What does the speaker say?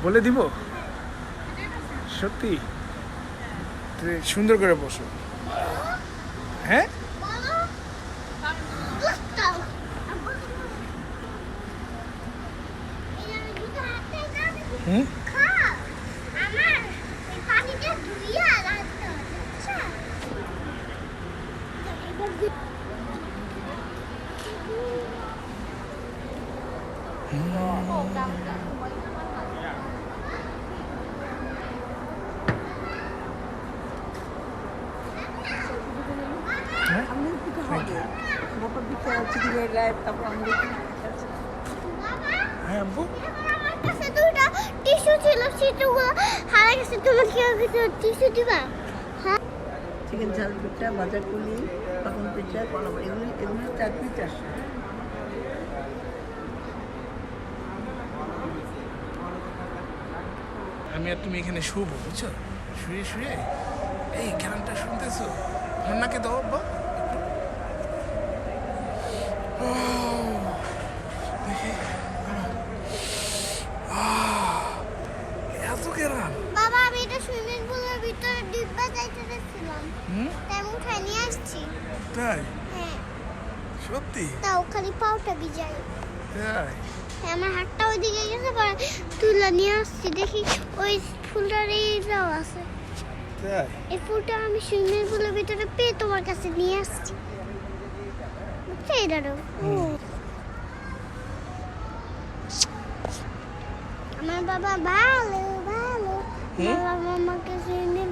বলে দিব সত্যি সুন্দর করে বসো হ্যাঁ হুম হ্যাঁ আব্বু টিস্যু ছিল সেগুলো হারা গেছে তোমাকে টিস্যু দিবা চিকেন ঝাল পিঠা ভাজা পুলি পাকন পিঠা কলাবো এগুলো 4 পিস 400। আমি আর তুমি এখানে শুবো বুঝছো শুয়ে শুয়ে এই গানটা শুনতেছো রান্নাকে দাও আব্বা দেখি এত কেরান বাবা আমি এটা সুইমিং পুলের ভিতরে ডিব্বা যাইতে দেখছিলাম তাই আমি উঠাই নিয়ে আসছি তাই হ্যাঁ সত্যি তাও খালি পাউটা ভিজাই তাই আমার হাতটা ওইদিকে গেছে পরে তুলে নিয়ে আসছি দেখি ওই ফুলটার এইটাও আছে তাই এই ফুলটা আমি সুইমিং পুলের ভিতরে পেয়ে তোমার কাছে নিয়ে আসছি বুঝছো এটারও আমার বাবা ভালো ভালো বাবা আমাকে সুইমিং